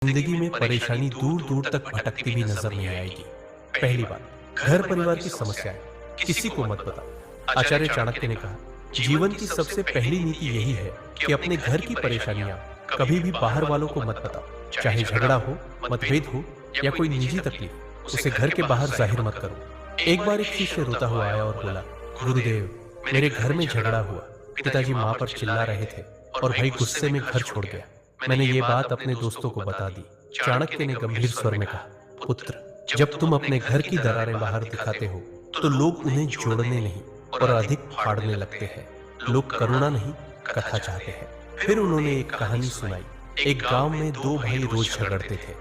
जिंदगी में परेशानी दूर दूर तक भटकती भी नजर नहीं आएगी। पहली बात, घर परिवार की समस्याएं किसी को मत बताओ। आचार्य चाणक्य ने कहा, जीवन की सबसे पहली नीति यही है कि अपने घर की परेशानियां कभी भी बाहर वालों को मत बताओ। चाहे झगड़ा हो, मतभेद हो या कोई निजी तकलीफ, उसे घर के बाहर जाहिर मत करो। एक बार एक शिष्य रोता हुआ आया और बोला, गुरुदेव, मेरे घर में झगड़ा हुआ, पिताजी माँ पर चिल्ला रहे थे और भाई गुस्से में घर छोड़ गया। मैंने ये बात अपने दोस्तों को बता दी। चाणक्य ने गंभीर स्वर में कहा, पुत्र, जब तुम अपने घर की दरारें बाहर दिखाते हो तो लोग उन्हें जोड़ने नहीं और अधिक फाड़ने लगते हैं। लोग करुणा नहीं, कथा चाहते हैं। फिर उन्होंने एक कहानी सुनाई। एक गांव में दो भाई रोज झगड़ते थे।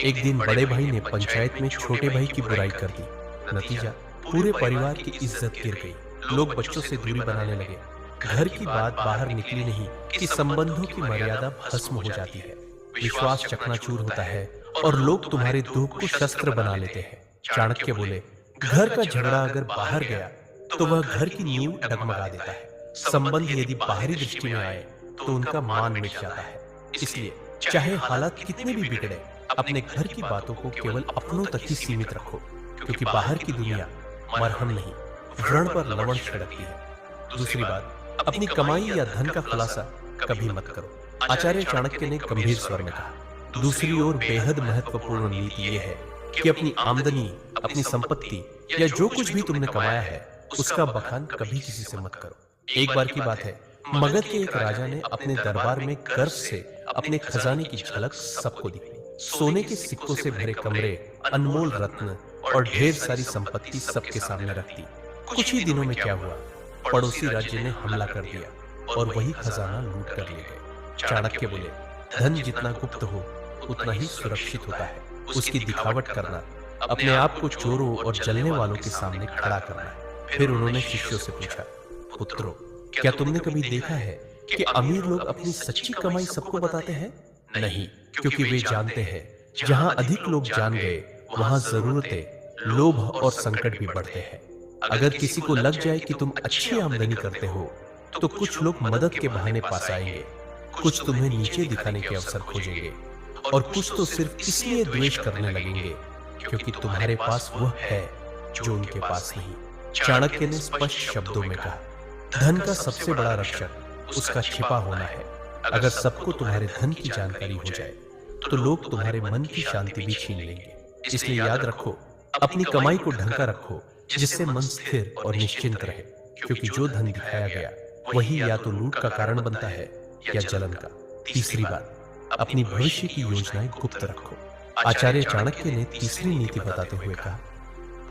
एक दिन बड़े भाई ने पंचायत में छोटे भाई की बुराई कर दी। नतीजा, पूरे परिवार की इज्जत गिर गई। लोग बच्चों से दूरी बनाने लगे। घर की बात बाहर निकली नहीं कि संबंधों की मर्यादा भस्म हो जाती है, विश्वास चकनाचूर होता है और लोग तुम्हारे दुख को शस्त्र बना लेते हैं। चाणक्य बोले, घर का झगड़ा अगर बाहर गया तो वह घर की नींव डगमगा देता है। संबंध यदि बाहरी दृष्टि में आए तो उनका मान मिट जाता है। इसलिए चाहे हालात कितने भी बिगड़े, अपने घर की बातों को केवल अपनों तक ही सीमित रखो, क्योंकि बाहर की दुनिया मरहम नहीं, व्रण पर लवण छिड़कती है। दूसरी बात, अपनी कमाई या धन का खुलासा कभी मत करो। आचार्य चाणक्य ने गंभीर स्वर में कहा, दूसरी ओर बेहद महत्वपूर्ण नीति यह है कि अपनी आमदनी, अपनी संपत्ति या जो कुछ भी तुमने कमाया है उसका बखान कभी किसी से मत करो। एक बार की बात है, मगध के एक राजा ने अपने दरबार में गर्व से अपने खजाने की झलक सबको दिखाई। सोने के सिक्कों से भरे कमरे, अनमोल रत्न और ढेर सारी संपत्ति सबके सामने रख दी। कुछ ही दिनों में क्या हुआ, पड़ोसी राज्य ने हमला कर दिया और वही खजाना लूट कर ले गए। चाणक्य बोले, धन जितना गुप्त हो उतना ही सुरक्षित होता है। उसकी दिखावट करना, अपने आप को चोरों और जलने वालों के सामने खड़ा करना है। फिर उन्होंने शिष्यों से पूछा, पुत्रों, क्या तुमने कभी देखा है कि अमीर लोग अपनी सच्ची कमाई सबको बताते हैं? नहीं, क्योंकि वे जानते हैं जहां अधिक लोग जान गए वहां जरूरतें, लोभ और संकट भी बढ़ते हैं। अगर किसी को लग जाए कि तुम अच्छी आमदनी करते हो तो कुछ लोग मदद के बहाने पास आएंगे, कुछ तुम्हें नीचे दिखाने के अवसर खोजेंगे और कुछ तो सिर्फ इसलिए द्वेष करने लगेंगे क्योंकि तुम्हारे पास वह है जो उनके पास नहीं। चाणक्य ने स्पष्ट शब्दों में कहा, धन का सबसे बड़ा रक्षक उसका छिपा होना है। अगर सबको तुम्हारे धन की जानकारी हो जाए तो लोग तुम्हारे मन की शांति भी छीन लेंगे। इसलिए याद रखो, अपनी कमाई को ढंका रखो जिससे मन स्थिर और निश्चिंत रहे, क्योंकि जो धन दिखाया गया वही या तो लूट का कारण बनता है या जलन का। तीसरी बात, अपनी भविष्य की योजनाएं गुप्त रखो। आचार्य चाणक्य ने तीसरी नीति बताते हुए कहा,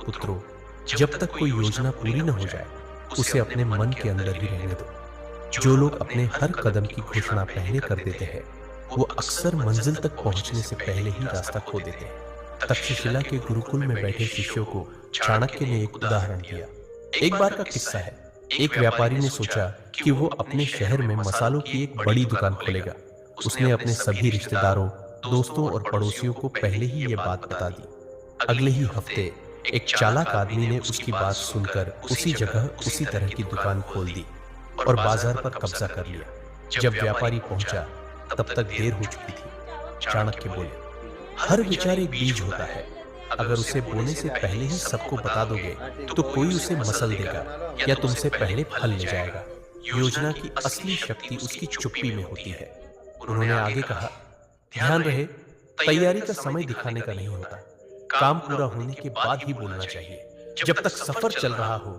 पुत्रों, जब तक कोई योजना पूरी न हो जाए उसे अपने मन के अंदर ही रहने दो। जो लोग अपने हर कदम की घोषणा पहले कर देते हैं वो अक्सर मंजिल तक पहुंचने से पहले ही रास्ता खो देते हैं। तक्षशिला के गुरुकुल में बैठे शिष्यों को चाणक्य ने एक उदाहरण दिया। एक बार का किस्सा है, एक व्यापारी ने सोचा कि वो अपने शहर में मसालों की एक बड़ी दुकान खोलेगा। उसने अपने सभी रिश्तेदारों, दोस्तों और पड़ोसियों को पहले ही ये बात बता दी। अगले ही हफ्ते एक चालाक आदमी ने उसकी बात सुनकर उसी जगह उसी तरह की दुकान खोल दी और बाजार पर कब्जा कर लिया। जब व्यापारी पहुंचा तब तक देर हो चुकी थी। चाणक्य बोले, हर विचार एक बीज होता है। अगर उसे बोने से पहले ही सबको बता दोगे तो कोई उसे मसल देगा या तुमसे पहले फल ले जाएगा। योजना की असली शक्ति उसकी चुप्पी में होती है। उन्होंने आगे कहा, ध्यान रहे, तैयारी का समय दिखाने का नहीं होता। काम पूरा होने के बाद ही बोलना चाहिए। जब तक सफर चल रहा हो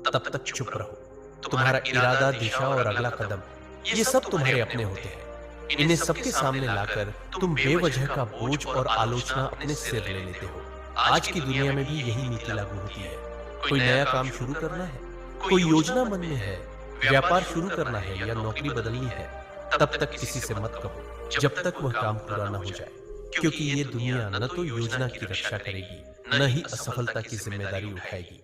तब तक चुप रहो। तुम्हारा इरादा, दिशा और अगला कदम, ये सब तुम्हारे अपने होते हैं। इन्हें सबके सामने लाकर तुम बेवजह का बोझ और आलोचना अपने सिर ले लेते हो। आज की दुनिया में भी यही नीति लागू होती है। कोई नया काम शुरू करना है, कोई योजना मन में है, व्यापार शुरू करना है या नौकरी बदलनी है, तब तक किसी से मत कहो जब तक वह काम पूरा न हो जाए, क्योंकि ये दुनिया न तो योजना की रक्षा करेगी न ही असफलता की जिम्मेदारी उठाएगी।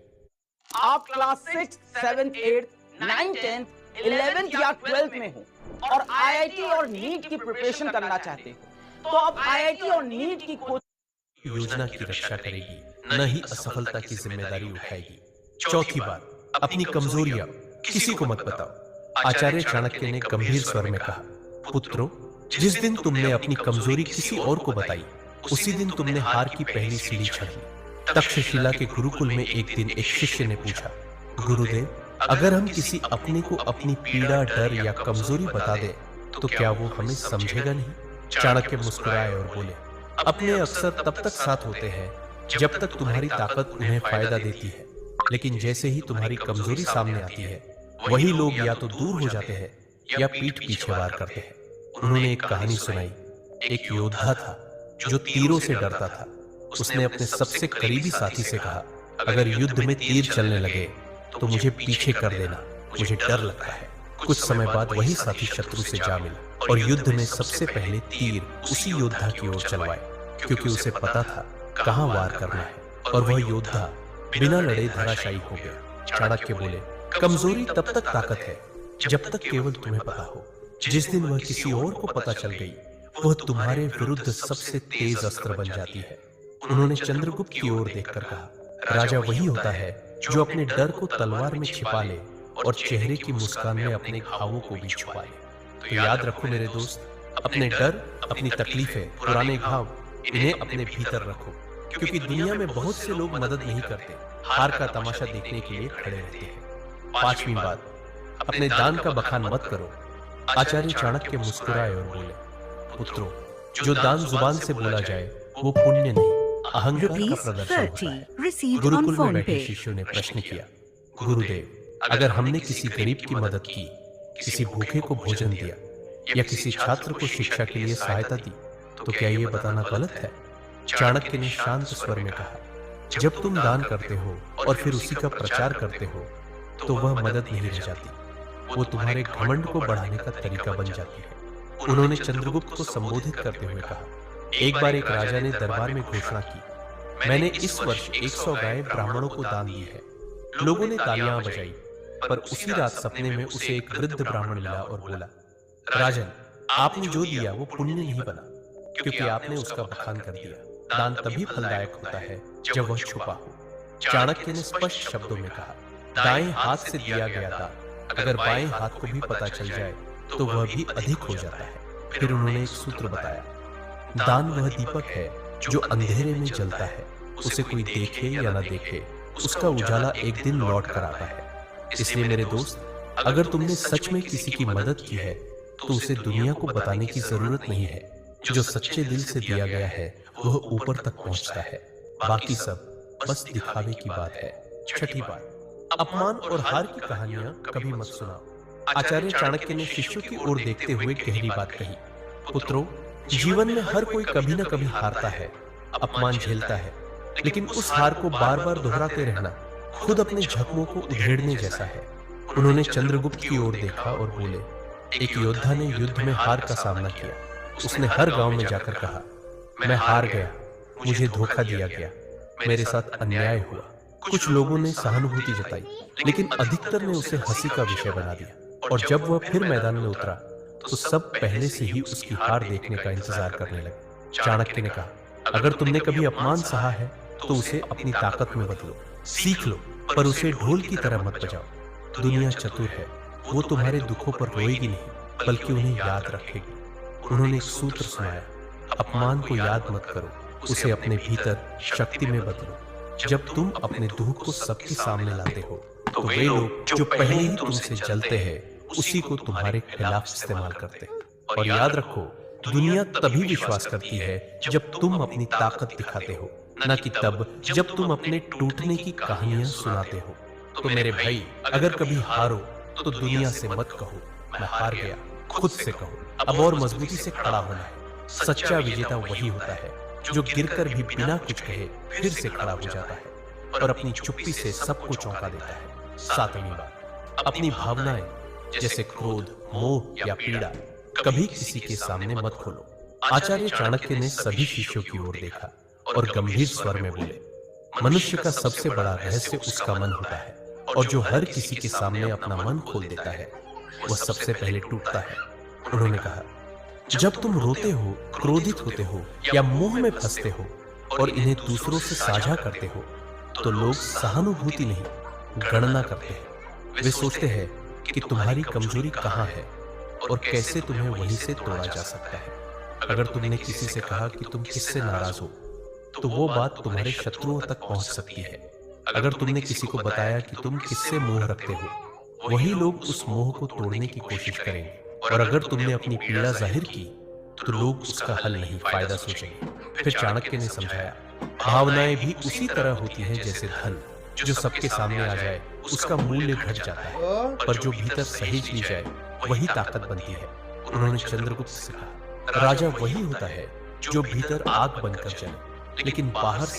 आप क्लास 6, 7, 8, 9, 10, 11 या 12 में हो और आईआईटी और नीट की प्रिपरेशन करना चाहते हो तो आप आईआईटी और नीट की कोचिंग योजना की रक्षा करेगी न ही असफलता की जिम्मेदारी उठाएगी। चौथी बात, अपनी कमजोरियां किसी को मत बताओ। आचार्य चाणक्य ने गंभीर स्वर में कहा, पुत्रों, जिस दिन तुमने अपनी कमजोरी किसी और को बताई, उसी दिन तुमने हार की पहली सीढ़ी चढ़ी। तक्षशिला के गुरुकुल में एक दिन एक शिष्य ने पूछा, गुरुदेव, अगर हम किसी अपने को अपनी पीड़ा, डर या कमजोरी बता दें तो क्या वो हमें समझेगा नहीं? चाणक्य मुस्कुराए और बोले, अपने अक्सर तब तक साथ होते हैं जब तक तुम्हारी ताकत उन्हें फायदा देती है, लेकिन जैसे ही तुम्हारी कमजोरी सामने आती है, वही लोग या तो दूर हो जाते हैं या पीठ पीछे वार करते हैं। उन्होंने एक कहानी सुनाई। एक योद्धा था जो तीरों से डरता था। उसने अपने सबसे करीबी साथी से कहा, अगर युद्ध में तीर चलने लगे तो मुझे पीछे कर देना, मुझे डर लगता है। कुछ समय बाद वही साथी शत्रु से जा मिला और युद्ध में सबसे पहले तीर उसी योद्धा की ओर चलवाए, क्योंकि उसे पता था कहां वार करना है, और वह योद्धा बिना लड़े धराशायी हो गया। चाणक्य बोले, कमजोरी तब तक ताकत है जब तक केवल तुम्हें पता हो। जिस दिन वह किसी और को पता चल गई, वह तुम्हारे विरुद्ध सबसे तेज अस्त्र बन जाती है। उन्होंने चंद्रगुप्त की ओर देखकर कहा, राजा वही होता है जो अपने डर को तलवार में छिपा ले और चेहरे की मुस्कान में अपने घावों को भी छुपा ले। तो याद रखो मेरे दोस्त, अपने डर, अपनी तकलीफें, पुराने घाव, इन्हें अपने भीतर रखो, क्योंकि दुनिया में बहुत से लोग मदद नहीं करते, हार का तमाशा देखने के लिए खड़े रहते हैं। पांचवी बात, अपने दान का बखान मत करो। आचार्य चाणक्य मुस्कुराए और बोले, पुत्रों, जो दान जुबान से बोला जाए वो पुण्य नहीं, अहंकार का प्रदर्शन होता है। गुरुकुल में बैठे शिष्यों ने प्रश्न किया, गुरुदेव, अगर हमने किसी गरीब की मदद की, किसी भूखे को भोजन दिया या किसी छात्र को शिक्षा के लिए सहायता दी, तो क्या ये बताना गलत है? चाणक्य ने शांत स्वर में कहा, जब तुम दान करते हो और फिर उसी का प्रचार करते हो तो वह मदद नहीं रह जाती, वो तुम्हारे घमंड को बढ़ाने का तरीका बन जाती है। उन्होंने चंद्रगुप्त को संबोधित करते हुए कहा, एक बार एक राजा ने दरबार में घोषणा की, मैंने इस वर्ष 100 गायें ब्राह्मणों को दान दी है। लोगों ने तालियां बजाई, पर उसी रात सपने में उसे एक वृद्ध ब्राह्मण मिला और बोला, राजन, आपने जो दिया वो पुण्य नहीं बना, क्योंकि आपने उसका बखान कर दिया। दान तभी फलदायक होता है जब वह छुपा हो। चाणक्य ने स्पष्ट शब्दों में कहा, दाएं हाथ से दिया गया दान अगर बाएं हाथ को भी पता चल जाए तो वह भी अधिक हो जाता है। फिर उन्होंने एक सूत्र बताया, दान वह दीपक है जो अंधेरे में जलता है, उसे कोई देखे या ना देखे, उसका उजाला एक दिन लौट कर आता है। इसलिए मेरे दोस्त, अगर तुमने सच में किसी की मदद की है तो उसे दुनिया को बताने की जरूरत नहीं है। जो सच्चे दिल से दिया गया है वह ऊपर तक पहुंचता है, बाकी सब बस दिखावे की बात है। छठी बात, अपमान और हार की कहानियां कभी मत सुनाओ। आचार्य चाणक्य ने शिष्यों की ओर देखते हुए गहरी बात कही, पुत्रों, जीवन में हर कोई कभी न कभी हारता है, अपमान झेलता है, लेकिन उस हार को बार बार दोहराते रहना खुद अपने जख्मों को उधेड़ने जैसा है। उन्होंने चंद्रगुप्त की ओर देखा और बोले, एक योद्धा ने युद्ध में हार का सामना किया। उसने हर गांव में जाकर कहा, मैं हार गया, मुझे धोखा दिया गया, मेरे साथ अन्याय हुआ। कुछ लोगों ने सहानुभूति जताई, लेकिन अधिकतर ने उसे हंसी का विषय बना दिया। और जब वह फिर मैदान में उतरा तो सब पहले से ही उसकी हार देखने का इंतजार करने लगे। चाणक्य ने कहा, अगर तुमने कभी अपमान सहा है तो उसे अपनी ताकत में बदलो, सीख लो, पर उसे ढोल की तरह मत बजाओ। दुनिया चतुर है, वो तुम्हारे दुखों पर रोएगी नहीं, बल्कि उन्हें याद रखेगी। उन्होंने एक सूत्र सुनाया, अपमान को याद मत करो, उसे अपने भीतर शक्ति में बदलो। जब तुम अपने दुख को सबके सामने लाते हो तो वे लोग जो पहले ही तुमसे जलते हैं उसी को तुम्हारे खिलाफ इस्तेमाल करते हैं। और याद रखो, दुनिया तभी विश्वास करती है जब तुम अपनी ताकत दिखाते हो, न कि तब जब तुम अपने टूटने की कहानियां सुनाते हो। तो मेरे भाई, अगर कभी हारो तो दुनिया से मत कहो मैं हार गया, खुद से कहो अब और मजबूती से खड़ा होना है। सच्चा विजेता वही होता है जो गिरकर भी बिना कुछ कहे फिर से खड़ा हो जाता है और अपनी चुप्पी से सबको चौंका देता है। सातवीं बात, अपनी भावनाएं जैसे क्रोध, मोह या पीड़ा कभी किसी के सामने मत खोलो। आचार्य चाणक्य ने सभी शिष्यों की ओर देखा और गंभीर स्वर में बोले, मनुष्य का सबसे बड़ा रहस्य उसका मन होता है, और जो हर किसी के सामने अपना मन खोल देता है वह सबसे पहले टूटता है। उन्होंने कहा, जब तुम रोते हो, क्रोधित होते हो या मोह में फंसते हो और इन्हें दूसरों से साझा करते हो तो लोग सहानुभूति नहीं, गणना करते हैं। वे सोचते हैं कि तुम्हारी कमजोरी कहाँ है, और कैसे तुम्हें वहीं से तोड़ा जा सकता है। अगर तुमने किसी से कहा कि तुम किससे नाराज हो, तो वो बात तुम्हारे शत्रुओं तक पहुंच सकती है। अगर तुमने किसी को बताया कि तुम किससे मोह रखते हो, वही लोग उस मोह को तोड़ने की कोशिश करेंगे। और अगर तुमने अपनी पीड़ा जाहिर की, तो लोग उसका हल नहीं फायदा सोचेंगे। फिर चाणक्य ने समझाया, भावनाएं भी उसी तरह होती हैं जैसे धन, जो सबके सामने आ जाए उसका मूल्य घट जाता है, पर जो भीतर सहेज ली जाए वही ताकत बनती है। उन्होंने चंद्रगुप्त से कहा, राजा वही होता है जो भीतर आग बनकर जले, लेकिन बाहर से